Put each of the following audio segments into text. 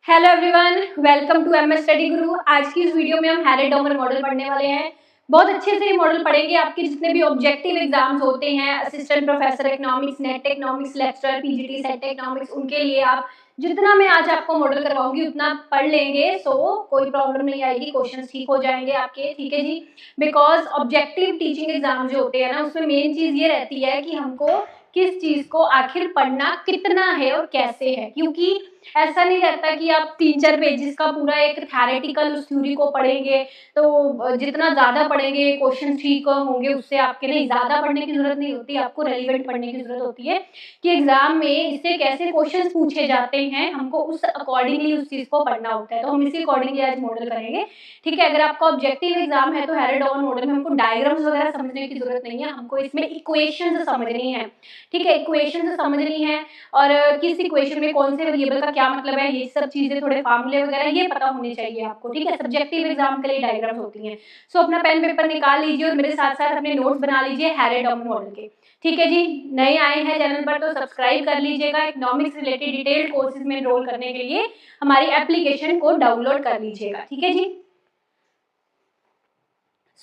Hello everyone, welcome to MS study Guru. आज की इस वीडियो में हम हैरेड डॉमर मॉडल पढ़ने वाले हैं। बहुत अच्छे से ये मॉडल पढ़ेंगे। आपके जितने भी ऑब्जेक्टिव एग्जाम्स होते हैं, assistant professor economics, net economics, lecturer, PGT, set economics, उनके लिए आप जितना मैं आज आपको मॉडल करवाऊंगी उतना पढ़ लेंगे, सो कोई प्रॉब्लम नहीं आएगी, क्वेश्चंस ठीक हो जाएंगे आपके। ठीक है जी। बिकॉज ऑब्जेक्टिव टीचिंग एग्जाम जो होते हैं ना, उसमें मेन चीज ये रहती है कि हमको किस चीज को आखिर पढ़ना कितना है और कैसे है। क्योंकि ऐसा नहीं रहता कि आप 3-4 पेजेस का पूरा एक थ्योरेटिकल उस थ्योरी को पढ़ेंगे तो जितना ज्यादा पढ़ेंगे क्वेश्चन ठीक होंगे उससे आपके नहीं, ज्यादा पढ़ने की जरूरत नहीं होती, आपको रेलिवेंट पढ़ने की जरूरत होती है कि एग्जाम में इससे कैसे क्वेश्चन पूछे जाते हैं, हमको उस अकॉर्डिंगली उस चीज को पढ़ना होता है। तो हम इसी अकॉर्डिंगली आज मॉडल करेंगे। ठीक है। अगर आपका ऑब्जेक्टिव एग्जाम है तो हैरेड डॉमर मॉडल में हमको डायग्राम्स वगैरह समझने की जरूरत नहीं है, हमको इसमें इक्वेशन समझनी है। ठीक है, इक्वेशन समझनी है और किस इक्वेशन में कौन से वेरिएबल का क्या मतलब है, ये सब चीजें, थोड़े फार्मूले वगैरह ये पता होने चाहिए आपको। ठीक है, सब्जेक्टिव एग्जाम के लिए डायग्राम्स होती हैं। सो अपना पेन पेपर निकाल लीजिए और मेरे साथ साथ अपने नोट्स बना लीजिए हैरेड डॉमर मॉडल के। ठीक है जी। नए आए हैं चैनल पर तो सब्सक्राइब कर लीजिएगा। इकोनॉमिक्स रिलेटेड डिटेल्ड कोर्सेज में एनरोल करने के लिए हमारी एप्लीकेशन को डाउनलोड कर लीजिएगा। ठीक है जी।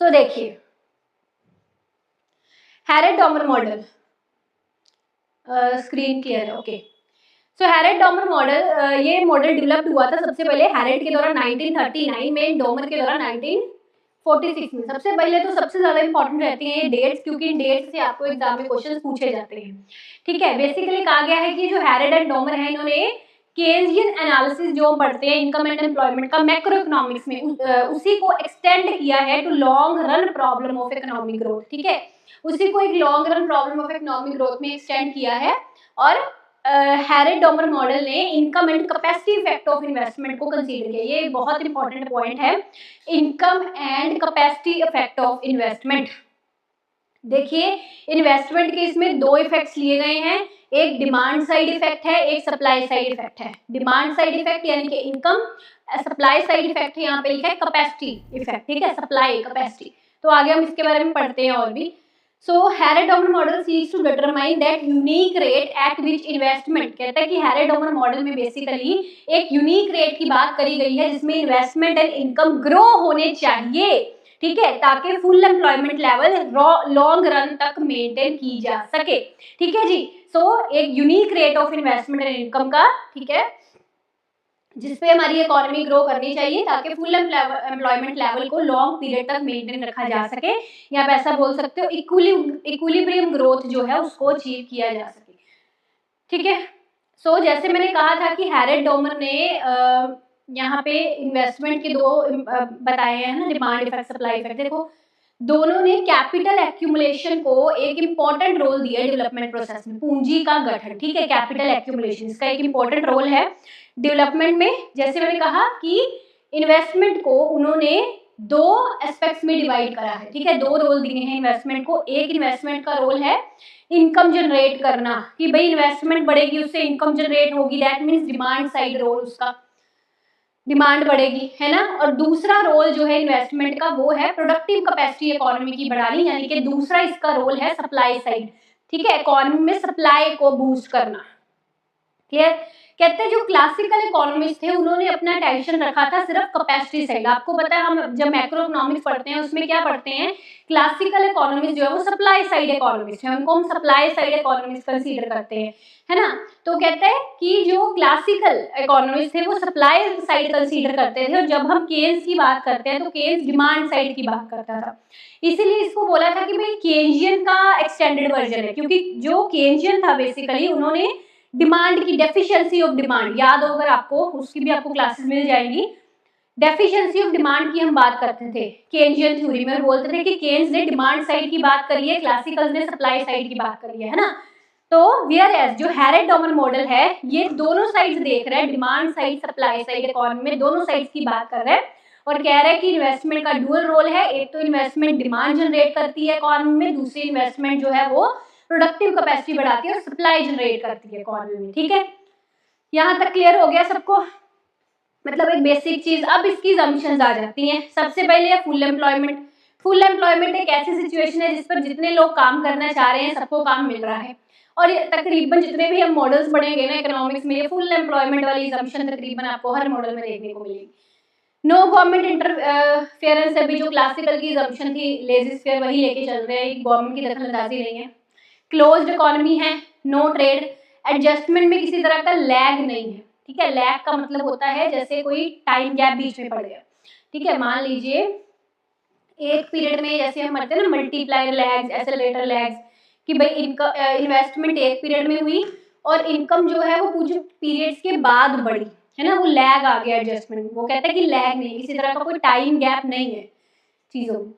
सो देखिए, हैरेड डॉमर मॉडल, स्क्रीन क्लियर है, ओके। सो हैरेड डॉमर मॉडल, ये मॉडल डेवलप हुआ था सबसे पहले हैरेड के द्वारा 1939 में, डॉमर के द्वारा 1946 में। सबसे पहले तो सबसे ज्यादा इंपॉर्टेंट रहती हैं ये डेट्स, क्योंकि इन डेट्स से आपको एग्जाम में क्वेश्चंस पूछे जाते हैं। ठीक है, बेसिकली कहा गया है कि जो हैरेड एंड डॉमर है, इन्होंने केन्जियन एनालिसिस जो हम पढ़ते हैं इनकम एंड एम्प्लॉयमेंट का मैक्रो इकोनॉमिक्स में, उसी को एक्सटेंड किया है to long run problem of economic growth. ठीक है, उसी को एक long run problem of economic growth में एक्सटेंड किया है। और हैरेड डॉमर मॉडल ने income and capacity effect of investment को कंसीडर किया। ये बहुत इंपॉर्टेंट पॉइंट है, income and capacity effect of investment. देखिए, इन्वेस्टमेंट के इसमें दो इफेक्ट्स लिए गए हैं, एक डिमांड साइड इफेक्ट है, एक सप्लाई साइड इफेक्ट है। डिमांड साइड इफेक्ट यानी कि इनकम, सप्लाई साइड इफेक्ट यहाँ पे लिखा है कैपेसिटी इफेक्ट। ठीक है, सप्लाई कैपेसिटी, तो आगे हम इसके बारे में पढ़ते हैं और भी। So Harrod Domar model seeks to determine that unique rate at which investment, कहता है कि हैरेड डॉमर मॉडल में बेसिकली एक यूनिक रेट की बात करी गई है जिसमें इन्वेस्टमेंट एंड इनकम ग्रो होने चाहिए। ठीक है, ताकि full employment level long run तक मेंटेन की जा सके। ठीक है जी। सो एक unique rate of investment and income का, ठीक है, जिसपे हमारी इकोनॉमी ग्रो करनी चाहिए ताकि फुल एम्प्लॉयमेंट लेवल को लॉन्ग पीरियड तक मेंटेन रखा जा सके, या आप ऐसा बोल सकते हो इक्विलिब्रियम ग्रोथ जो है उसको अचीव किया जा सके। ठीक है। सो जैसे मैंने कहा था कि हैरेड डॉमर ने यहाँ पे इन्वेस्टमेंट के दो बताए हैं ना, डिमांड इफेक्ट, सप्लाई इफेक्ट। देखो, दोनों ने कैपिटल एक्यूमुलेशन को एक इंपॉर्टेंट रोल दिया है डेवलपमेंट प्रोसेस में, पूंजी का गठन। ठीक है, कैपिटल एक्यूमुलेशन इसका एक इंपॉर्टेंट रोल है डेवलपमेंट में। जैसे मैंने कहा कि इन्वेस्टमेंट को उन्होंने दो एस्पेक्ट्स में डिवाइड करा है। ठीक है, दो रोल दिए हैं इन्वेस्टमेंट को। एक इन्वेस्टमेंट का रोल है इनकम जनरेट करना, कि भाई इन्वेस्टमेंट बढ़ेगी उससे इनकम जनरेट होगी, that means demand side role, उसका डिमांड बढ़ेगी, है ना। और दूसरा रोल जो है इन्वेस्टमेंट का वो है प्रोडक्टिव कैपेसिटी इकोनॉमी की बढ़ानी, यानी कि दूसरा इसका रोल है सप्लाई साइड। ठीक है, इकोनॉमी में सप्लाई को बूस्ट करना। क्लियर। कहते हैं जो क्लासिकल इकोनॉमिस्ट थे उन्होंने अपना अटेंशन रखा था सिर्फ कैपेसिटी साइड। आपको पता है हम जब मैक्रो इकोनॉमिक्स पढ़ते हैं उसमें क्या पढ़ते हैं, क्लासिकल इकोनॉमिस्ट जो है वो सप्लाई साइड इकोनॉमिस्ट है, उनको हम सप्लाई साइड इकोनॉमिस्ट कंसीडर करते हैं, है ना। तो कहते हैं कि जो क्लासिकल इकोनॉमिस्ट थे वो सप्लाई साइड कंसीडर करते थे, और जब हम केन्स की बात करते हैं तो केन्स डिमांड साइड की बात करता था। इसीलिए इसको बोला था कि भाई केन्जियन का एक्सटेंडेड वर्जन है, क्योंकि जो केन्जियन था बेसिकली उन्होंने डिमांड की, डेफिशिएंसी ऑफ डिमांड, याद हो अगर आपको, उसकी भी आपको क्लासेस मिल जाएंगी। डेफिशिएंसी ऑफ डिमांड की हम बात करते थे केन्जियन थ्योरी में, बोलते थे कि केन्स ने डिमांड साइड की बात करी है, क्लासिकल्स ने सप्लाई साइड की बात करी है ना। तो वेयर एज जो हैरेड डॉमर मॉडल है ये दोनों साइड्स देख रहा है, demand side, supply side, economy में दोनों साइड्स की बात कर रहा है, और कह रहा है कि इन्वेस्टमेंट का डुअल रोल है। एक तो इन्वेस्टमेंट डिमांड जनरेट करती है इकोनॉमी में, दूसरी इन्वेस्टमेंट जो है वो प्रोडक्टिव कैपेसिटी बढ़ाती है और सप्लाई जनरेट करती है इकोनॉमी में। ठीक है, यहाँ तक क्लियर हो गया सबको, मतलब एक बेसिक चीज। अब इसकी assumptions आ जाती हैं। सबसे पहले है फुल एम्प्लॉयमेंट। फुल एम्प्लॉयमेंट एक ऐसी सिचुएशन है जिस पर जितने लोग काम करना चाह रहे हैं सबको काम मिल रहा है, और ये तकरीबन जितने भी हम मॉडल्स पढ़ेंगे ना इकोनॉमिक्स में, ये फुल एम्प्लॉयमेंट वाली assumption तकरीबन आपको हर मॉडल में देखने को मिलेगी। नो गवर्नमेंट इंटरफेरेंस, अभी जो क्लासिकल की assumption थी लेजिस फेयर वही लेके चल रहे हैं, गवर्नमेंट की दखलंदाजी नहीं है। क्लोज्ड इकोनॉमी है, नो ट्रेड, एडजस्टमेंट में किसी तरह का लैग नहीं है, ठीक है। लैग का मतलब होता है जैसे कोई टाइम गैप बीच में पड़ गया, ठीक है। मान लीजिए एक पीरियड में जैसे हम करते हैं ना मल्टीप्लायर लैग्स, एक्सेलरेटर लैग्स, कि भाई इन्वेस्टमेंट एक पीरियड में हुई और इनकम जो है वो कुछ पीरियड्स के बाद बढ़ी, है ना, वो लैग आ गया एडजस्टमेंट। वो कहता है कि लैग नहीं, किसी तरह का कोई टाइम गैप नहीं है चीजों में।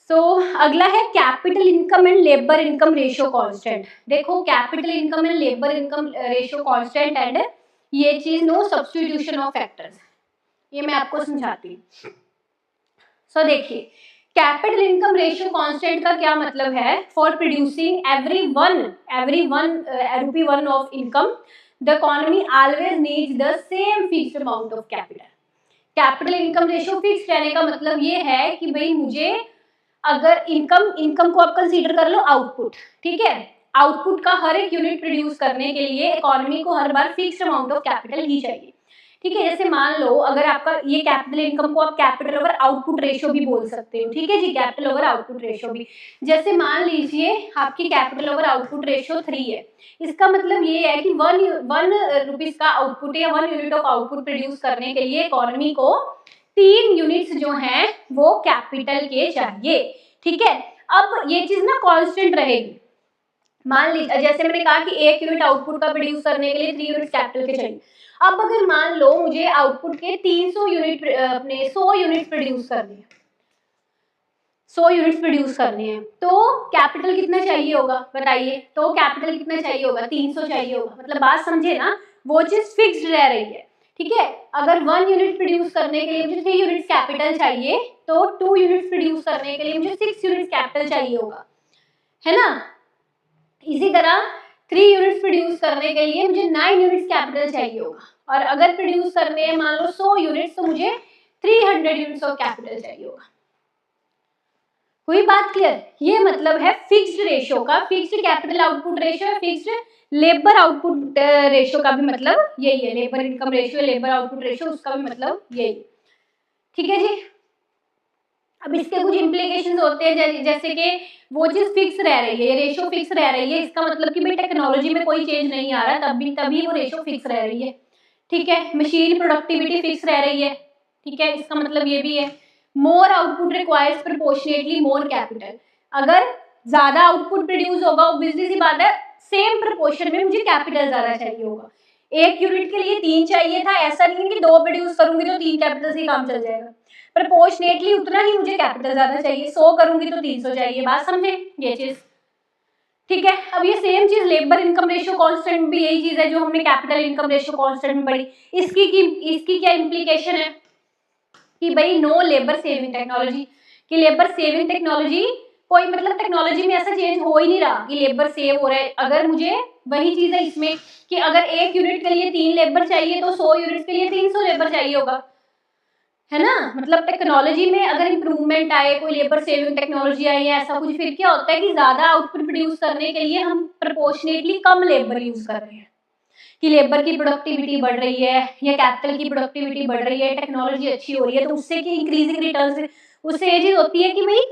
सो अगला है capital income and labour income ratio constant. देखो capital income and labour income ratio constant and ये चीज नो सब्स्टिट्यूशन ऑफ फैक्टर्स, ये मैं आपको समझाती हूँ। सो देखिए कैपिटल इनकम रेशियो कांस्टेंट का क्या मतलब है, for producing every one rupee one of income the economy always needs the same fixed amount of capital. Capital income ratio fix रहने का मतलब ये है कि भाई मुझे अगर इनकम को आप कंसीडर कर लो आउटपुट, ठीक है, आउटपुट का हर एक यूनिट प्रोड्यूस करने के लिए इकोनॉमी को हर बार फिक्स्ड अमाउंट ऑफ कैपिटल ही चाहिए, ठीक है। जैसे मान लो अगर आपका ये कैपिटल इनकम को आप कैपिटल ओवर आउटपुट रेशियो भी बोल सकते हो, ठीक है जी, कैपिटल ओवर आउटपुट रेशियो भी। जैसे मान लीजिए आपकी कैपिटल ओवर आउटपुट रेशियो 3 है, इसका मतलब ये है कि वन रुपीज का आउटपुट या 1 यूनिट ऑफ आउटपुट प्रोड्यूस करने के लिए इकोनॉमी को 3 यूनिट्स जो हैं वो कैपिटल के चाहिए, ठीक है। अब ये चीज ना कांस्टेंट रहेगी। मान लीजिए जैसे मैंने कहा कि 1 यूनिट आउटपुट का प्रोड्यूस करने के लिए 3 यूनिट कैपिटल के चाहिए। अब अगर मान लो मुझे आउटपुट के 300 यूनिट अपने 100 यूनिट प्रोड्यूस करने हैं, 100 यूनिट्स प्रोड्यूस करने हैं, तो कैपिटल कितना चाहिए होगा बताइए। तो कैपिटल कितना चाहिए होगा, 300 चाहिए होगा। मतलब बात समझे ना, वो चीज फिक्स्ड रह रही है, ठीक है। अगर 1 यूनिट प्रोड्यूस करने के लिए मुझे 3 यूनिट कैपिटल चाहिए, तो 2 यूनिट प्रोड्यूस करने के लिए मुझे 6 यूनिट कैपिटल चाहिए होगा, है ना। इसी तरह 3 यूनिट्स प्रोड्यूस करने के लिए मुझे 9 यूनिट्स कैपिटल चाहिए होगा, और अगर प्रोड्यूस करने हैं मान लो 100 यूनिट्स तो मुझे 300 यूनिट्स ऑफ कैपिटल चाहिए होगा। कोई बात क्लियर? ये मतलब है फिक्स्ड रेशियो का, fixed capital output ratio, fixed labour output ratio का भी मतलब यही है। Labour income ratio, labour output ratio, उसका भी मतलब यही, ठीक है जी। अब इसके कुछ इम्प्लीकेशंस होते हैं, जैसे कि वो चीज फिक्स रह रही है, ये रेशियो फिक्स रह रही है, इसका मतलब कि भाई टेक्नोलॉजी में कोई चेंज नहीं आ रहा, तभी वो रेशियो फिक्स रह रही है, ठीक है। मशीन प्रोडक्टिविटी फिक्स रह रही है, ठीक है, इसका मतलब ये भी है। More output requires proportionately more capital. अगर ज्यादा आउटपुट प्रोड्यूस होगा, ऑब्वियसली सी बात है सेम प्रोपोर्शन में मुझे कैपिटल ज्यादा चाहिए होगा। 1 यूनिट के लिए 3 चाहिए था, ऐसा नहीं है कि 2 प्रोड्यूस करूंगी तो 3 कैपिटल से ही काम चल जाएगा। प्रोपोर्शनेटली उतना ही मुझे कैपिटल ज्यादा चाहिए, 100 करूंगी तो 300 चाहिए। बात समझे ये चीज, ठीक है। अब ये सेम चीज लेबर इनकम रेशियो कांस्टेंट भी यही चीज है जो हमने कैपिटल इनकम रेशियो कांस्टेंट में पढ़ी। इसकी क्या इम्प्लीकेशन है कि भाई नो लेबर सेविंग टेक्नोलॉजी, कि लेबर सेविंग टेक्नोलॉजी कोई मतलब टेक्नोलॉजी में ऐसा चेंज हो ही नहीं रहा कि लेबर सेव हो रहा है। अगर मुझे वही चीज है इसमें कि अगर 1 यूनिट के लिए 3 लेबर चाहिए तो 100 यूनिट के लिए 300 लेबर चाहिए होगा, है ना। मतलब टेक्नोलॉजी में अगर इंप्रूवमेंट आए, कोई लेबर सेविंग टेक्नोलॉजी आई या ऐसा कुछ, फिर क्या होता है कि ज्यादा आउटपुट प्रोड्यूस करने के लिए हम प्रोपोर्शनेटली कम लेबर यूज कर रहे हैं, कि लेबर की प्रोडक्टिविटी बढ़ रही है या कैपिटल की प्रोडक्टिविटी बढ़ रही है, टेक्नोलॉजी अच्छी हो रही है, तो उससे कि इंक्रीजिंग रिटर्न्स, उससे ये चीज होती है कि भाई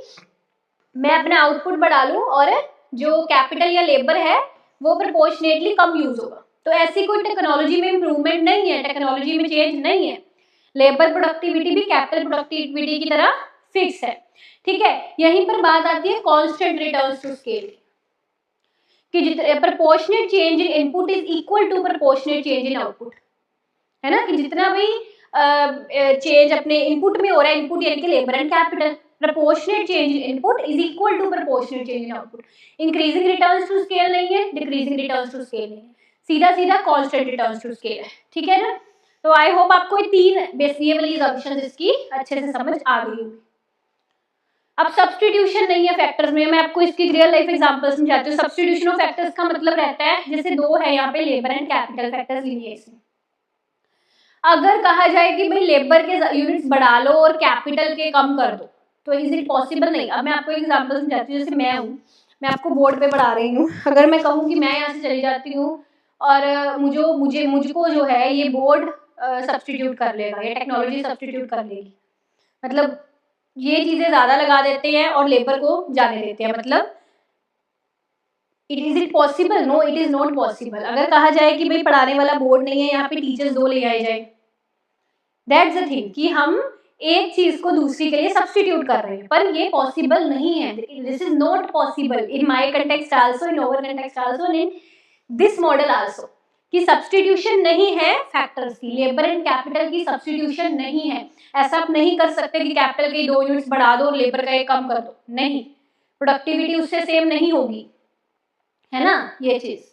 मैं अपना आउटपुट बढ़ा लूं और जो कैपिटल या लेबर है वो प्रोपोर्शनेटली कम यूज होगा। तो ऐसी कोई टेक्नोलॉजी में इंप्रूवमेंट नहीं है, टेक्नोलॉजी में चेंज नहीं है, लेबर प्रोडक्टिविटी भी कैपिटल प्रोडक्टिविटी की तरह फिक्स है, ठीक है। यहीं पर बात आती है कांस्टेंट रिटर्न्स टू स्केल कि जितने proportionate change in input is equal to proportionate change in output, है ना, कि जितना भी चेंज अपने इनपुट में हो रहा है, इनपुट यानी कि labour and capital, proportionate change in input is equal to proportionate change in output. Increasing returns to scale नहीं है, डिक्रीजिंग रिटर्न्स टू स्केल नहीं है, सीधा सीधा कांस्टेंट रिटर्न्स टू स्केल है, ठीक है ना। तो आई होप आपको ये 3 बेसिक वाली assumptions इसकी अच्छे से समझ आ गई होगी। अब सब्स्टिट्यूशन नहीं है फैक्टर्स में, मैं आपको इसकी रियल लाइफ एग्जांपल समझाती हूँ। सब्स्टिट्यूशन ऑफ फैक्टर्स का मतलब रहता है जैसे 2 है यहाँ पे लेबर एंड कैपिटल फैक्टर्स लिए इसमें, अगर कहा जाए कि भाई लेबर के यूनिट्स बढ़ा लो और कैपिटल के कम कर दो, तो इज इट पॉसिबल? नहीं। अब मैं आपको एग्जांपल समझाती हूँ, जैसे मैं हूँ, मैं आपको बोर्ड पे पढ़ा रही हूँ। अगर मैं कहूँ कि मैं यहाँ से चली जाती हूँ और मुझको जो है ये बोर्ड सब्स्टिट्यूट कर लेगा, ये टेक्नोलॉजी सब्स्टिट्यूट कर लेगी, मतलब ये चीजें ज़्यादा लगा देते हैं और लेबर को जाने देते हैं। मतलब it possible? No, it is not possible. अगर कहा जाए कि भाई पढ़ाने वाला बोर्ड नहीं है, यहाँ पे टीचर्स 2 ले आए जाए, दैट्स द थिंग कि हम एक चीज को दूसरी के लिए सब्स्टिट्यूट कर रहे हैं, पर ये पॉसिबल नहीं है। This is not possible in my context also, in over context also, in this model also, कि सब्स्टिट्यूशन नहीं है फैक्टर्स की, लेबर एंड कैपिटल की सब्स्टिट्यूशन नहीं है। ऐसा आप नहीं कर सकते कि कैपिटल के 2 यूनिट्स बढ़ा दो और लेबर का 1 कम कर दो, नहीं, प्रोडक्टिविटी उससे सेम नहीं होगी, है ना ये चीज।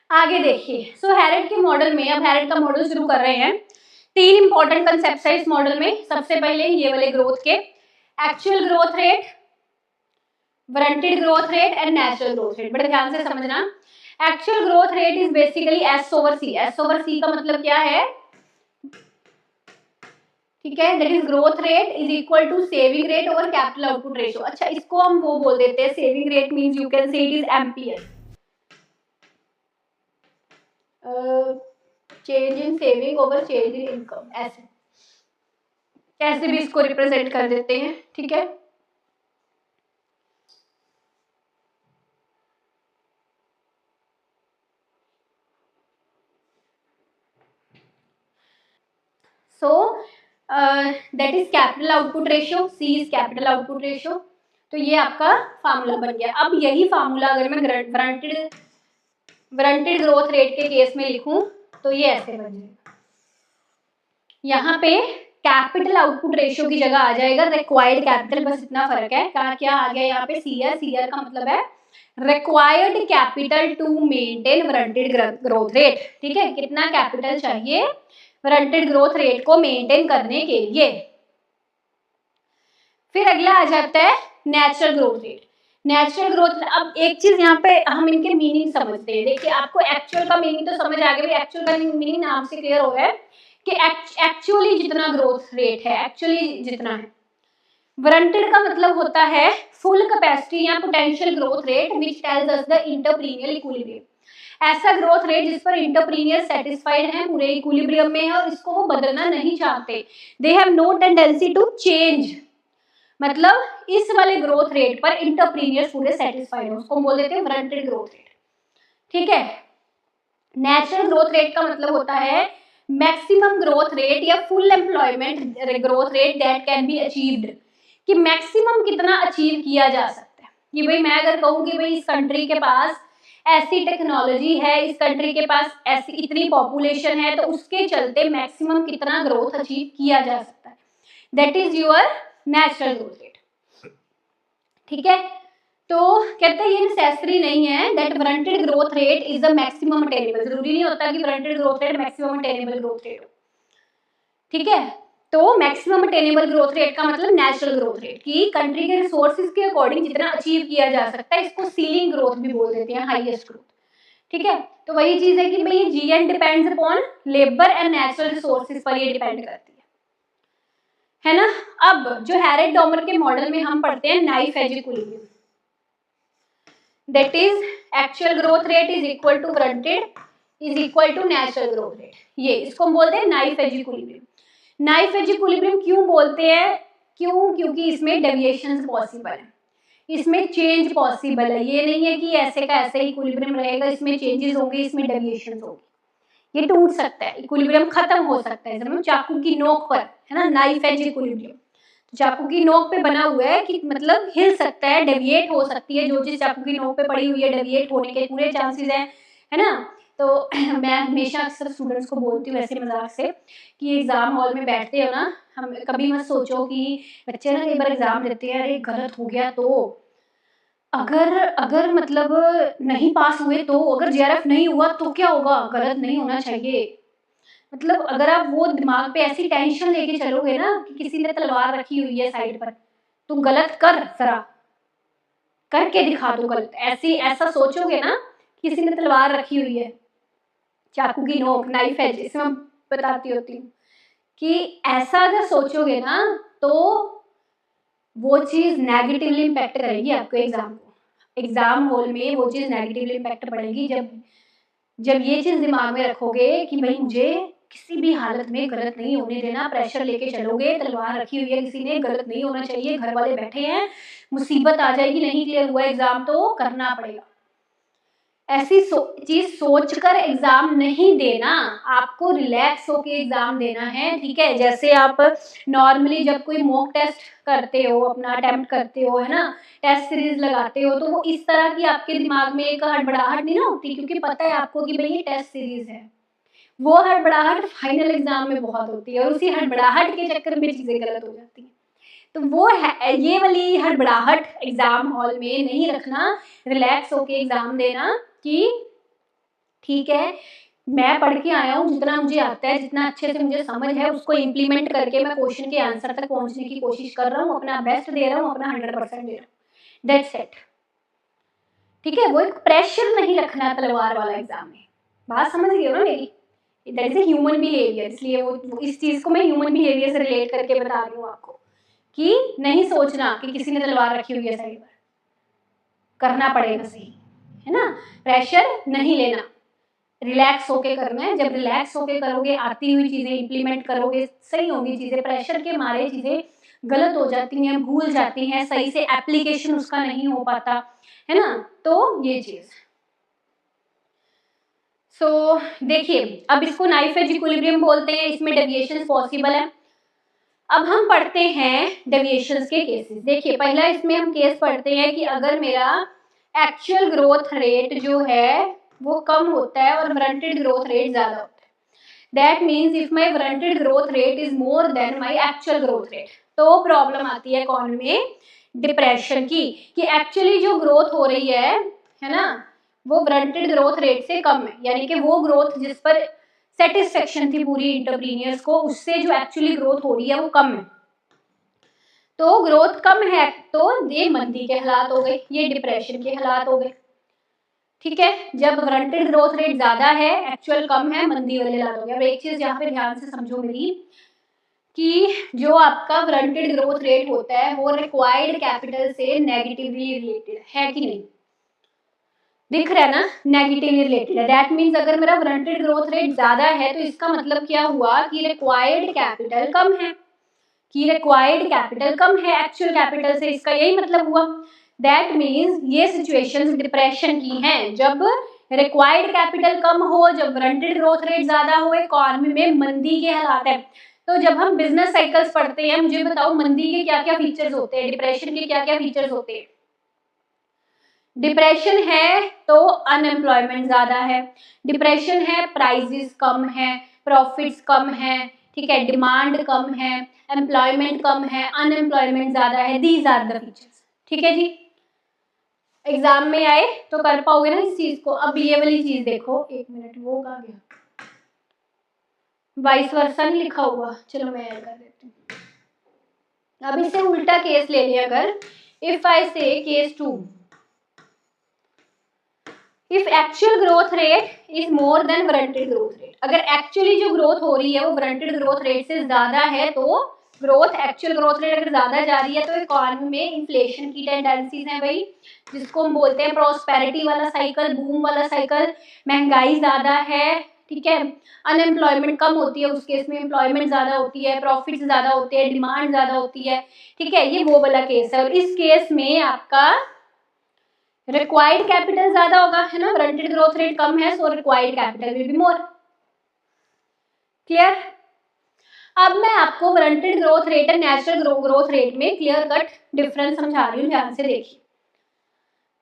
आगे देखिए, सो हैरेट के मॉडल में, अब हैरेट का मॉडल शुरू कर रहे हैं। 3 इंपॉर्टेंट कंसेप्ट है इस मॉडल में। सबसे पहले ये वाले ग्रोथ के, actual growth rate, warranted growth rate and natural growth rate. बड़े ध्यान से समझना, actual growth rate is basically S over C. S over C का मतलब क्या है, ठीक है, that is growth rate is equal to saving rate over capital output ratio. अच्छा, इसको हम वो बोल देते हैं, saving rate means you can say it is ampere, change in saving over change in income, ऐसे कैसे भी इसको रिप्रेजेंट कर देते हैं, ठीक है। So that is capital output ratio, C is capital output ratio. तो ये आपका फार्मूला बन गया। अब यही फार्मूला अगर मैं वारंटेड ग्रोथ रेट के केस में लिखूं तो ये ऐसे बन जाएगा, यहाँ पे कैपिटल आउटपुट रेशियो की जगह आ जाएगा रिक्वायर्ड कैपिटल, बस इतना फर्क है। क्या आ गया यहाँ पे, सीआर। सीआर का मतलब है required capital to maintain warranted growth rate, ठीक है, कितना कैपिटल चाहिए वारंटेड ग्रोथ रेट को मेंटेन करने के लिए। फिर अगला आ जाता है natural growth rate. Natural growth, अब एक चीज यहाँ पे हम इनके मीनिंग समझते हैं। देखिए, आपको एक्चुअल का मीनिंग तो समझ आ गया, एक्चुअल का मीनिंग नाम से क्लियर हो गया है कि एक्चुअली जितना ग्रोथ रेट है, एक्चुअली जितना है। वारंटेड का मतलब होता है फुल कैपेसिटी या potential growth rate which tells us the entrepreneurial equilibrium. ऐसा ग्रोथ रेट जिस पर इंटरप्रीनियर सेटिस्फाइड है, पूरे इक्विलिब्रियम में है और इसको वो बदलना नहीं चाहते, they have no tendency to change. मतलब इस वाले ग्रोथ रेट पर इंटरप्रीनियर पूरे सेटिस्फाइड है, उसको बोल देते हैं वारंटेड ग्रोथ रेट, ठीक है। नेचुरल ग्रोथ रेट का मतलब होता है मैक्सिमम ग्रोथ रेट या full employment growth rate that can be achieved, कि मैक्सिमम कितना अचीव किया जा सकता है। कि भाई मैं अगर कहूँ कि भाई इस कंट्री के पास ऐसी टेक्नोलॉजी है, इस कंट्री के पास ऐसी इतनी पॉपुलेशन है, तो उसके चलते मैक्सिमम कितना ग्रोथ अचीव किया जा सकता है, that is your natural growth rate, ठीक है। तो कहते हैं ये नेसेसरी नहीं है that warranted growth rate is the maximum attainable, जरूरी नहीं होता कि warranted growth rate maximum attainable growth rate हो, ठीक है। तो मैक्सिमम अटेनेबल ग्रोथ रेट का मतलब नेचुरल ग्रोथ रेट, कि कंट्री के रिसोर्सेज के अकॉर्डिंग जितना अचीव किया जा सकता है, इसको सीलिंग ग्रोथ भी बोल देते हैं, हाईएस्ट ग्रोथ, ठीक है। तो वही चीज है कि भाई GN depends upon labour and natural resources पर ये डिपेंड करती है ना। अब जो हैरेट डॉमर के मॉडल में हम पढ़ते हैं knife edge equilibrium, that is actual growth rate is equal to warranted is equal to natural growth rate. ये इसको हम बोलते हैं knife edge equilibrium. Knife edge equilibrium क्यों बोलते हैं, क्योंकि इसमें डेविएशंस पॉसिबल है, इसमें चेंज पॉसिबल है। ये नहीं है कि ऐसे का ऐसे ही इक्विलिब्रियम रहेगा, इसमें चेंजेस होंगे, इसमें डेविएशंस होगी, ये टूट सकता है, इक्विलिब्रियम खत्म हो सकता है। जब चाकू की नोक पर, है ना, नाइफ एज इक्विलिब्रियम, चाकू की नोक पे बना हुआ है कि मतलब हिल सकता है, डेविएट हो सकती है, जो चीज चाकू की नोक पे पड़ी हुई है डेविएट होने के पूरे चांसेस हैं, है ना। तो मैं हमेशा अक्सर स्टूडेंट्स को बोलती हूँ ऐसे मजाक से कि एग्जाम हॉल में बैठते हो ना, हम कभी मत सोचो कि बच्चे ना कई बार एग्जाम देते हैं, अरे गलत हो गया तो, अगर अगर मतलब नहीं पास हुए तो, अगर जेआरएफ नहीं हुआ तो क्या होगा, गलत नहीं होना चाहिए। मतलब अगर आप वो दिमाग पे ऐसी टेंशन लेके चलोगे ना कि किसी ने तलवार रखी हुई है साइड पर, तुम गलत कर, जरा करके दिखा दो गलत, ऐसी ऐसा सोचोगे ना, किसी ने तलवार रखी हुई है, चाकू की नोक, नाइफ एज, इसमें बताती होती हूँ कि ऐसा अगर सोचोगे ना तो वो चीज़ नेगेटिवली इम्पैक्ट करेगी आपको एग्जाम को। एग्जाम हॉल में वो चीज़ नेगेटिवली इम्पैक्ट पड़ेगी जब जब ये चीज़ दिमाग में रखोगे कि भाई मुझे किसी भी हालत में गलत नहीं होने देना, प्रेशर लेके चलोगे, तलवार रखी हुई है किसी ने, गलत नहीं होना चाहिए, घर वाले बैठे हैं, मुसीबत आ जाएगी, नहीं क्लियर हुआ एग्जाम तो करना पड़ेगा। ऐसी चीज सोचकर एग्जाम नहीं देना, आपको रिलैक्स होके एग्जाम देना है, ठीक है। जैसे आप नॉर्मली जब कोई मॉक टेस्ट करते हो, अपना अटेम्प्ट करते हो, है ना, टेस्ट सीरीज लगाते हो, तो वो इस तरह की आपके दिमाग में एक हड़बड़ाहट नहीं ना होती, क्योंकि पता है आपको कि भाई ये टेस्ट सीरीज है। वो हड़बड़ाहट फाइनल एग्जाम में बहुत होती है और उसी हड़बड़ाहट के चक्कर में चीजें गलत हो जाती हैं। तो वो है, ये वाली हड़बड़ाहट एग्जाम हॉल में नहीं रखना, रिलैक्स होके एग्जाम देना कि ठीक है मैं पढ़ के आया हूँ, जितना मुझे आता है, जितना अच्छे से मुझे समझ है, उसको इम्प्लीमेंट करके मैं क्वेश्चन के आंसर तक पहुंचने की कोशिश कर रहा हूँ, अपना बेस्ट दे रहा हूँ, अपना 100% दे रहा हूँ, दैट्स इट, ठीक है। वो एक प्रेशर नहीं रखना तलवार वाला एग्जाम में, बात समझ गए हो ना मेरी, that is a human behaviour. इसलिए वो इस चीज को मैं ह्यूमन बिहेवियर से रिलेट करके बता रही हूँ आपको कि नहीं सोचना कि किसी ने तलवार रखी हुई है साइड पर, करना पड़ेगा सही, है ना, प्रेशर नहीं लेना, रिलैक्स होके करना है। जब रिलैक्स होके करोगे, आती हुई चीजें इंप्लीमेंट करोगे, सही होंगी चीजें। प्रेशर के मारे चीजें गलत हो जाती हैं, भूल जाती हैं, सही से एप्लीकेशन उसका नहीं हो पाता, है ना। तो ये चीज देखिए, अब इसको नाइफ एज इक्विलिब्रियम बोलते हैं, इसमें डेविएशंस पॉसिबल है। अब हम पढ़ते हैं डेविएशंस के केसेस। देखिए पहला इसमें हम केस पढ़ते हैं कि अगर मेरा एक्चुअल ग्रोथ रेट जो है वो कम होता है और वारंटेड ग्रोथ रेट ज्यादा होता है, that means if my warranted growth rate is more than my actual growth rate, तो प्रॉब्लम आती है कौन में, डिप्रेशन की, कि एक्चुअली जो ग्रोथ हो रही है ना, वो वारंटेड ग्रोथ रेट से कम है, यानी कि वो ग्रोथ जिस पर सेटिस्फेक्शन थी पूरी एंटरप्रेन्योर्स को, उससे जो एक्चुअली ग्रोथ हो रही है वो कम है। तो ग्रोथ कम है तो ये मंदी के हालात हो गए, ये डिप्रेशन के हालात हो गए, ठीक है। जब वारंटेड ग्रोथ रेट ज्यादा है, एक्चुअल कम है, मंदी वाले हालात हो गए। अब एक चीज यहाँ पे ध्यान से समझो मेरी, कि जो आपका वारंटेड ग्रोथ रेट होता है वो रिक्वायर्ड कैपिटल से नेगेटिवली रिलेटेड है कि नहीं, दिख रहा है ना, नेगेटिवली रिलेटेड है। दैट मीन्स अगर मेरा वारंटेड ग्रोथ रेट ज्यादा है तो इसका मतलब क्या हुआ कि रिक्वायर्ड कैपिटल कम है, कि रिक्वायर्ड कैपिटल कम है एक्चुअल कैपिटल से, इसका यही मतलब हुआ। दैट मीन्स ये सिचुएशंस डिप्रेशन की हैं, जब रिक्वायर्ड कैपिटल कम हो, जब वारंटेड ग्रोथ रेट ज्यादा हो, इकोनॉमी में मंदी के हालात है। तो जब हम बिजनेस साइकिल्स पढ़ते हैं, मुझे बताओ मंदी के क्या क्या फीचर्स होते हैं, डिप्रेशन के क्या क्या फीचर्स होते हैं। डिप्रेशन है तो अनएम्प्लॉयमेंट ज्यादा है, डिप्रेशन है प्राइजेस कम है, प्रॉफिट्स कम है, ठीक है, डिमांड कम है, एम्प्लॉयमेंट कम है, अनएम्प्लॉयमेंट ज्यादा है, दीज आर द फीचर्स, ठीक है जी। एग्जाम में आए तो कर पाओगे ना इस चीज को। अब ये वाली चीज देखो, एक मिनट, वो कहाँ गया, वाइस वर्सा नहीं लिखा हुआ, चलो मैं ऐड कर देती हूँ। अब इसे उल्टा केस ले लिया, अगर इफ आई से case 2, if actual growth rate is more than warranted growth rate, अगर एक्चुअली जो ग्रोथ हो रही है वो वारंटेड ग्रोथ रेट से ज्यादा है, तो ग्रोथ एक्चुअल ग्रोथ रेट अगर ज्यादा जा रही है तो इकोनॉमी में इन्फ्लेशन की टेंडेंसीज हैं भाई, जिसको हम बोलते हैं प्रॉस्पेरिटी वाला साइकिल, बूम वाला साइकिल, महंगाई ज्यादा है, ठीक है, अनएम्प्लॉयमेंट कम होती है, उस केस में एम्प्लॉयमेंट ज्यादा होती है, प्रॉफिट ज्यादा होते हैं, डिमांड ज्यादा होती है, ठीक है, ये वो वाला केस है। और इस केस में आपका रिक्वायर्ड कैपिटल ज्यादा होगा, है ना, वारंटेड ग्रोथ रेट कम है, so required capital will be more, clear. अब मैं आपको वारंटेड ग्रोथ रेट और नेचुरल ग्रोथ रेट में क्लियर कट डिफरेंस समझा रही हूँ, ध्यान से देखिए।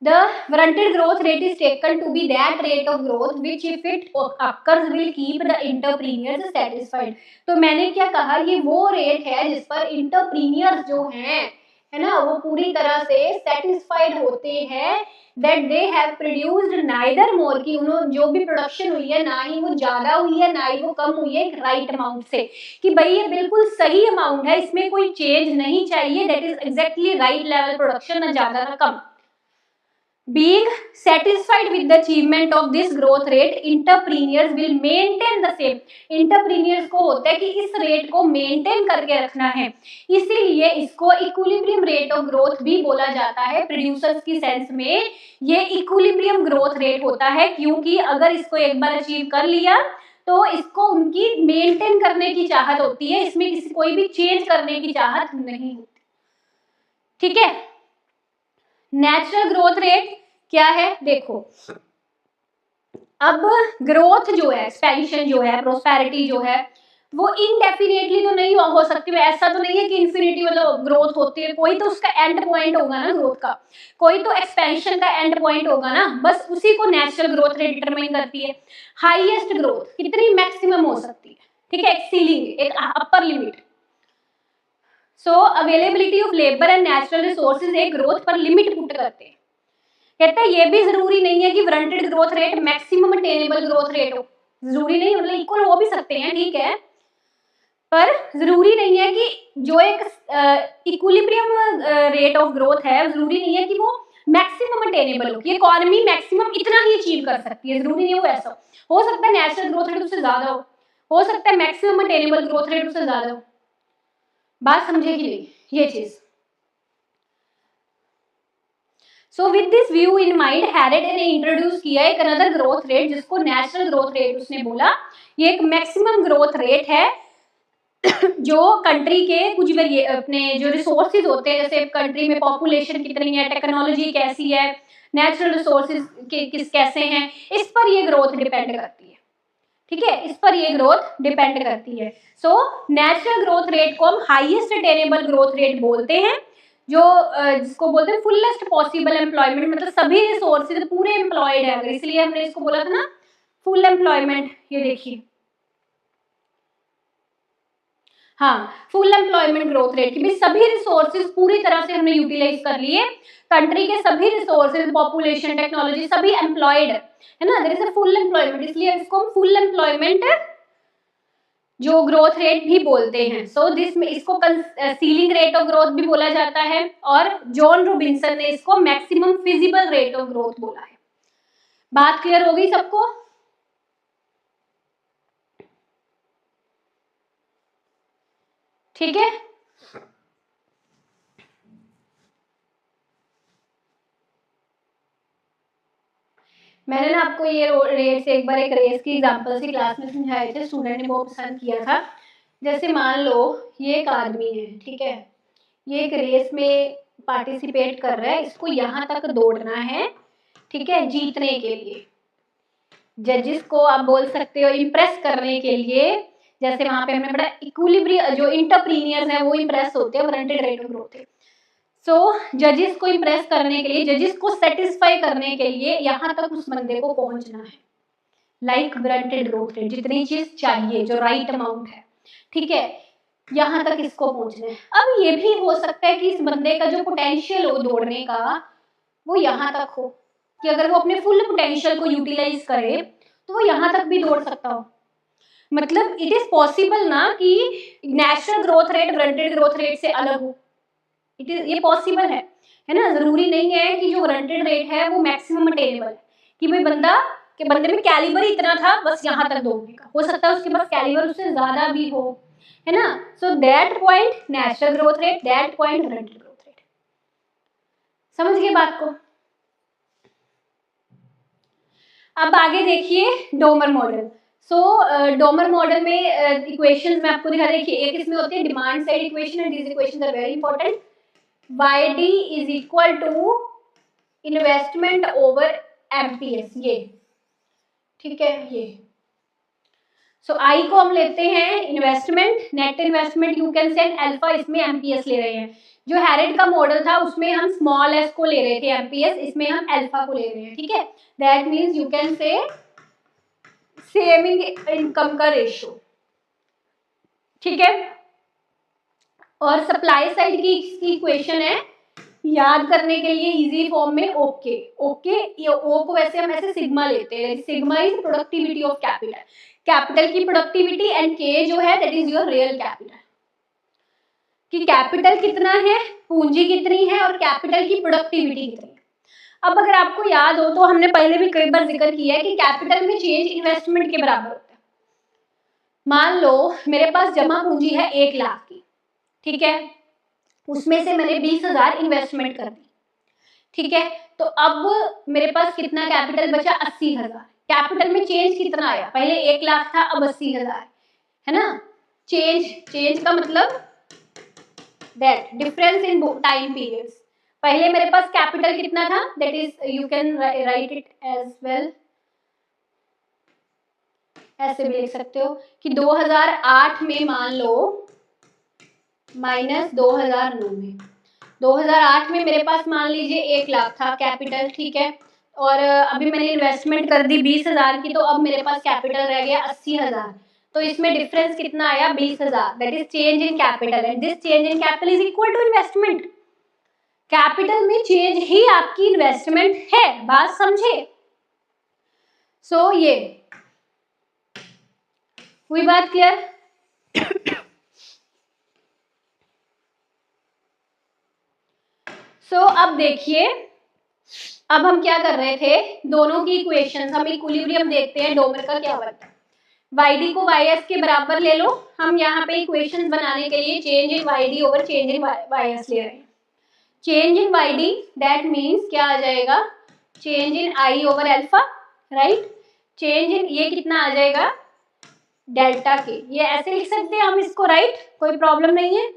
The warranted growth rate is taken to be that rate of growth which if it occurs will keep the entrepreneurs satisfied। तो मैंने क्या कहा, ये वो रेट है जिस पर इंटरप्रीनियर्स जो हैं, है ना, वो पूरी तरह से सेटिस्फाइड होते हैं, that they have produced neither more, कि उन्होंने जो भी प्रोडक्शन हुई है ना ही वो ज्यादा हुई है ना ही वो कम हुई है, राइट अमाउंट से, कि भाई ये बिल्कुल सही अमाउंट है, इसमें कोई चेंज नहीं चाहिए, that is exactly right level production, ना ज्यादा ना कम। Being satisfied with the achievement of this growth rate, entrepreneurs will maintain the same. Entrepreneurs को होता है कि इस रेट को मेंटेन करके रखना है, इसीलिए इसको इक्विलिब्रियम रेट ऑफ ग्रोथ भी बोला जाता है। प्रोड्यूसर्स की सेंस में ये इक्विलिब्रियम ग्रोथ रेट होता है, क्योंकि अगर इसको एक बार अचीव कर लिया तो इसको उनकी मेंटेन करने की चाहत होती है, इसमें किसी कोई भी चेंज करने की चाहत नहीं होती। ठीक है, नेचुरल ग्रोथ रेट क्या है देखो। अब ग्रोथ जो है, एक्सपेंशन जो है, प्रोस्पेरिटी जो है, वो इनडेफिनेटली तो नहीं हो सकती। ऐसा तो नहीं है कि इन्फिनिटी मतलब ग्रोथ होती है, कोई तो उसका एंड पॉइंट होगा ना ग्रोथ का, कोई तो एक्सपेंशन का एंड पॉइंट होगा ना, बस उसी को नेचुरल ग्रोथ रेट डिटरमाइन करती है। हाईएस्ट ग्रोथ कितनी मैक्सिमम हो सकती है, ठीक है, एक सीलिंग, एक upper limit. So availability of labour and natural resources एक ग्रोथ पर लिमिट पुट करते हैं। कहते हैं ये भी जरूरी नहीं है कि wanted growth rate maximum attainable growth rate हो, जरूरी नहीं, मतलब इक्वल हो भी सकते हैं, ठीक है, पर जरूरी नहीं है कि जो एक इक्विलिब्रियम रेट ऑफ ग्रोथ है, जरूरी नहीं है कि वो मैक्सिमम अटेनेबल हो, कि इकोनॉमी मैक्सिमम इतना ही अचीव कर सकती है, जरूरी नहीं हो ऐसा। हो सकता है नेचुरल ग्रोथ रेट उससे ज्यादा हो सकता है मैक्सिमम अटेनेबल ग्रोथ रेट उससे ज्यादा हो। बात समझे कि नहीं ये चीज। So with this view in mind Harrod ने इंट्रोड्यूस किया एक अनदर ग्रोथ रेट, जिसको नेचुरल ग्रोथ रेट उसने बोला। ये एक मैक्सिमम ग्रोथ रेट है जो कंट्री के कुछ अपने जो रिसोर्सेज होते हैं, जैसे कंट्री में पॉपुलेशन कितनी है, टेक्नोलॉजी कैसी है, नेचुरल रिसोर्सेज कैसे हैं, इस पर ये ग्रोथ डिपेंड करती है। ठीक है, इस पर ये ग्रोथ डिपेंड करती है। सो नेचुरल ग्रोथ रेट को हम हाईएस्ट अटेनेबल ग्रोथ रेट बोलते हैं, जो जिसको बोलते हैं फुलेस्ट पॉसिबल एम्प्लॉयमेंट, मतलब सभी रिसोर्सेज पूरे एम्प्लॉयड है, इसलिए हमने इसको बोला था ना फुल एम्प्लॉयमेंट। ये देखिए, हाँ, फुल एम्प्लॉयमेंट ग्रोथ रेट की भी सभी रिसोर्सेज पूरी तरह से हमने यूटिलाइज कर लिए, कंट्री के सभी रिसोर्सेज, पॉपुलेशन, टेक्नोलॉजी सभी एम्प्लॉयड है ना, there is a full employment, इसलिए इसको हम फुल एम्प्लॉयमेंट जो ग्रोथ रेट भी बोलते हैं। सो दिस में इसको सीलिंग रेट ऑफ ग्रोथ भी बोला जाता है, और जॉन रॉबिन्सन ने इसको maximum feasible rate of growth बोला है। बात क्लियर हो गई सबको? ठीक है, मैंने ना आपको ये रेट से एक बार एक रेस की एग्जांपल से क्लास में समझाए थे, स्टूडेंट ने बहुत पसंद किया था। जैसे मान लो ये एक आदमी है, ठीक है, ये एक रेस में पार्टिसिपेट कर रहा है, इसको यहाँ तक दौड़ना है, ठीक है, जीतने के लिए। जजेस को आप बोल सकते हो इम्प्रेस करने के लिए, जैसे वहां पे हमने पढ़ा इक्विलिब्रियम, जो एंटरप्रेन्योर्स हैं वो इम्प्रेस होते हैं वांटेड रेट ऑफ ग्रोथ है। सो जजेस को इम्प्रेस करने के लिए, जजेस को सेटिस्फाई करने के लिए यहाँ तक उस बंदे को पहुंचना है, लाइक वांटेड ग्रोथ रेट, जितनी चीज चाहिए, जो राइट अमाउंट है, ठीक है, यहाँ तक इसको पहुंचना है। अब ये भी हो सकता है कि इस बंदे का जो पोटेंशियल हो दौड़ने का वो यहाँ तक हो, कि अगर वो अपने फुल पोटेंशियल को यूटिलाइज करे तो वो यहाँ तक भी दौड़ सकता हो। मतलब इट इज पॉसिबल ना कि natural growth rate wanted growth rate से अलग हो, इट इज, ये पॉसिबल है ना। जरूरी नहीं है कि जो वांटेड रेट है वो मैक्सिमम अटेनेबल है, कि भाई बंदे में कैलिबर इतना था बस यहाँ तक दौड़ने का, हो सकता है उसके पास कैलिबर उससे ज्यादा भी हो, है ना। So that point natural growth rate, that point wanted growth rate. समझ गए बात को? अब आगे देखिए Domar model. So Domar model में इक्वेशंस मैं आपको दिखा, देखिए एक इसमें होती है demand side equation, and this equations are very important. YD is equal to investment over MPS, ये ठीक है, ये सो आई को हम लेते हैं investment, net investment you can said alpha, इसमें एमपीएस ले रहे हैं। जो हैरेट का मॉडल था उसमें हम स्मॉल एस को ले रहे थे एमपीएस, इसमें हम अल्फा को ले रहे हैं, ठीक है। दैट मींस यू कैन से सेविंग इनकम का रेशियो, ठीक है। और सप्लाई साइड की इक्वेशन है, याद करने के लिए इजी फॉर्म में ओके, ये ओ को वैसे हम ऐसे सिग्मा लेते हैं, sigma is productivity of capital, capital की प्रोडक्टिविटी, एंड के जो है that is your real capital, कि कैपिटल कितना है, पूंजी कितनी है और कैपिटल की प्रोडक्टिविटी कितनी है। अब अगर आपको याद हो तो हमने पहले भी कई बार जिक्र किया है कि कैपिटल में चेंज इन्वेस्टमेंट के बराबर होता है। मान लो मेरे पास जमा पूंजी है 1 लाख की, ठीक है, उसमें से मैंने 20,000 इन्वेस्टमेंट कर दी, ठीक है, तो अब मेरे पास कितना कैपिटल बचा? 80,000। कैपिटल में चेंज कितना आया? पहले 1 लाख था, अब 80,000 है ना। चेंज का मतलब that difference in time periods. पहले मेरे पास कैपिटल कितना था? That is you can write it as well, ऐसे भी लिख सकते हो कि 2008 में मान लो माइनस 2009 में, 2008 में मेरे पास मान लीजिए 1 लाख था कैपिटल, ठीक है, और अभी मैंने इन्वेस्टमेंट कर दी 20,000 की, तो अब मेरे पास कैपिटल रह गया 80,000। तो इसमें डिफरेंस कितना आया? 20,000। That is change in capital and this change in capital is equal to investment. Capital में चेंज ही आपकी इन्वेस्टमेंट है, बात समझे? सो ये हुई बात क्लियर? सो अब देखिए, अब हम क्या कर रहे थे, दोनों की इक्वेशंस, हम इक्विलिब्रियम देखते हैं डोमर का क्या बनता है। YD को YS के बराबर ले लो। हम यहाँ पे इक्वेशंस बनाने के लिए change in YD over change in YS ले रहे हैं। Change in YD that means क्या आ जाएगा? Change in I over alpha, right. Change in ये कितना आ जाएगा? डेल्टा के। ये ऐसे लिख सकते हैं हम इसको, राइट, कोई प्रॉब्लम नहीं है,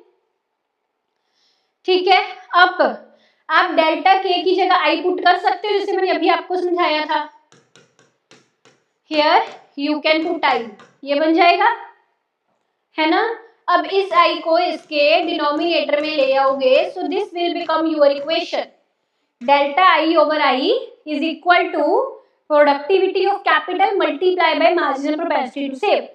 ठीक है। अब आप डेल्टा के की जगह I पुट कर सकते हो, जैसे मैंने अभी आपको समझाया था। Here you can put I, ये बन जाएगा, है ना। अब इस I को इसके डिनोमिनेटर में ले आओगे, so this will become your equation. Delta I over I is equal to productivity of capital multiply by marginal propensity to save.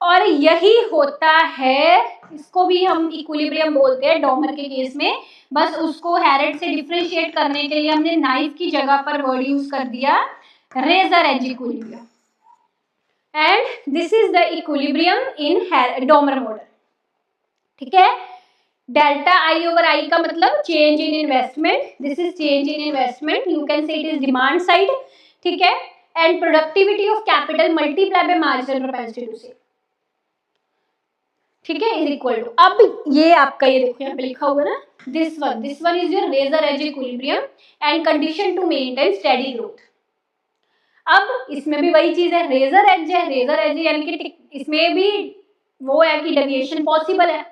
और यही होता है, इसको भी हम इक्विलिब्रियम बोलते हैं डोमर के केस में। बस उसको हैरेट से डिफरेंशिएट करने के लिए हमने नाइफ की जगह पर वर्ड यूज कर दिया razor edge equilibrium, and this is the equilibrium in Domar model, ठीक है। डेल्टा I ओवर I का मतलब change in investment, this is change in investment, you can say it is demand side, ठीक है, and productivity of capital multiply by marginal propensity to save, ठीक है, is equal to. अब ये आपका, ये देखो यहाँ पे लिखा हुआ ना, this one is your razor edge equilibrium and condition to maintain steady growth. अब इसमें भी वही चीज है, रेजर एज है, रेजर एज यानी कि इसमें भी वो है कि डेविएशन पॉसिबल है,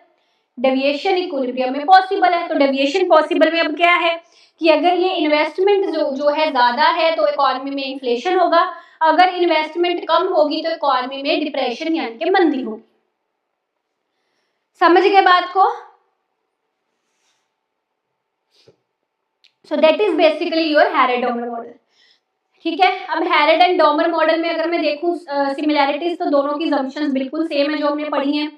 डेविएशन इक्विलिब्रियम में पॉसिबल है। तो डेविएशन पॉसिबल में अब क्या है कि अगर ये इन्वेस्टमेंट जो है ज्यादा है तो इकोनॉमी में इन्फ्लेशन होगा, अगर इन्वेस्टमेंट कम होगी तो इकोनॉमी में डिप्रेशन यानी कि मंदी होगी। समझ गए बात को? So that is basically your Harrod Domar model, ठीक है। अब हैरेट एंड डोमर मॉडल में अगर मैं देखूं सिमिलैरिटीज, तो दोनों की assumptions बिल्कुल सेम है जो हमने पढ़ी हैं।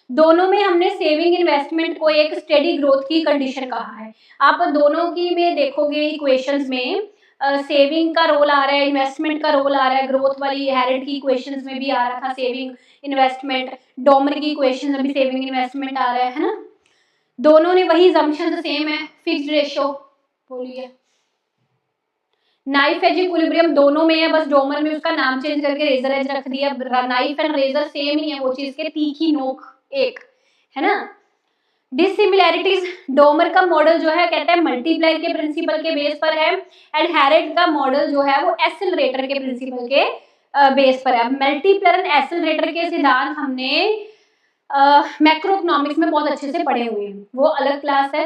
दोनों में हमने सेविंग इन्वेस्टमेंट को एक स्टेडी ग्रोथ की कंडीशन कहा है। आप दोनों की में देखोगे इक्वेशंस में सेविंग का रोल आ रहा है, इन्वेस्टमेंट का रोल आ रहा है। ग्रोथ वाली हैरेट की इक्वेशंस में भी आ रहा था सेविंग इन्वेस्टमेंट, डोमर की इक्वेशन में भी सेविंग इन्वेस्टमेंट आ रहा है ना। दोनों ने वही assumptions सेम है, फिक्स्ड रेशियो, बोलिए नाइफ एज इक्विलिब्रियम दोनों में है, बस डोमर में उसका नाम चेंज करके रेजर एज रख दिया। नाइफ एंड रेजर सेम ही है, वो चीज के तीखी नोक एक है ना। डिसिमिलैरिटीज, डोमर का मॉडल जो है कहता है मल्टीप्लाई के प्रिंसिपल के बेस पर है, एंड हैरेट का मॉडल जो है वो एक्सेलरेटर के प्रिंसिपल के बेस पर है। मल्टीप्लायर एंड एक्सेलरेटर के सिद्धांत हमने मैक्रोइकोनॉमिक्स में बहुत अच्छे से पढ़े हुए हैं, वो अलग क्लास है,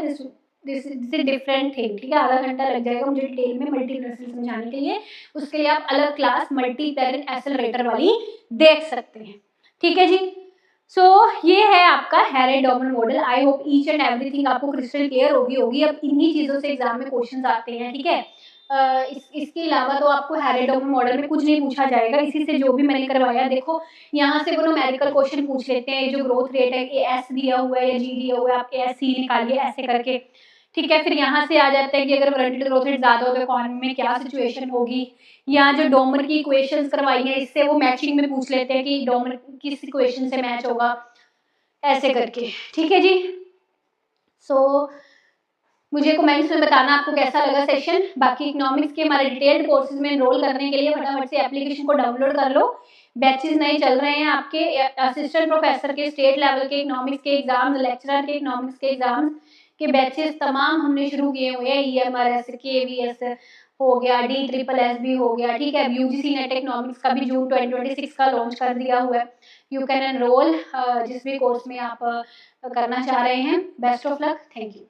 दिस इज डिफरेंट थिंग, ठीक है। आधा घंटा लग जाएगा मुझे डिटेल में मल्टीप्लायर समझाने के लिए, उसके लिए आप अलग क्लास मल्टीप्लायर एंड एक्सेलरेटर वाली देख सकते हैं, ठीक है जी। सो ये है आपका Harrod Domar model. I hope each and everything आपको क्रिस्टल क्लियर होगी। अब इन्हीं चीजों से एग्जाम में क्वेश्चन आते हैं, ठीक है। इसके अलावा तो आपको हैरेट-डोमर मॉडल में कुछ नहीं पूछा जाएगा। इसी से जो भी मैंने करवाया, देखो यहाँ से वो न्यूमेरिकल क्वेश्चन पूछ लेते हैं, जो ग्रोथ रेट है कि एस दिया हुआ है या जी दिया हुआ है, आप एस सी निकालिए ऐसे करके, ठीक है। फिर यहाँ से आ जाता है कि अगर वॉलंटरी ग्रोथ रेट ज्यादा हो तो इकोनॉमी में क्या सिचुएशन होगी। यहाँ जो डोमर की इक्वेशंस करवाई है, इससे वो मैचिंग में पूछ लेते हैं कि डोमर किस इक्वेशन से मैच होगा, ऐसे करके, ठीक है जी। सो मुझे कमेंट्स में बताना आपको कैसा लगा सेशन। बाकी इकोनॉमिक्स के हमारे डिटेल्ड कोर्सेज में एनरोल करने के लिए फटाफट से एप्लीकेशन को डाउनलोड कर लो। बैचेस नए चल रहे हैं आपके असिस्टेंट प्रोफेसर के, स्टेट लेवल के इकोनॉमिक्स के एग्जाम्स, लेक्चरर के इकोनॉमिक्स के एग्जाम्स के बैचेस तमाम हमने शुरू किए हुए हैं। EMRS, KVS हो गया, DSSS हो गया, ठीक है। UGC नेट इकोनॉमिक्स का भी जून 2026 का लॉन्च कर दिया हुआ है। यू कैन एनरोल जिस भी कोर्स में आप करना चाह रहे हैं। Best of luck, thank you.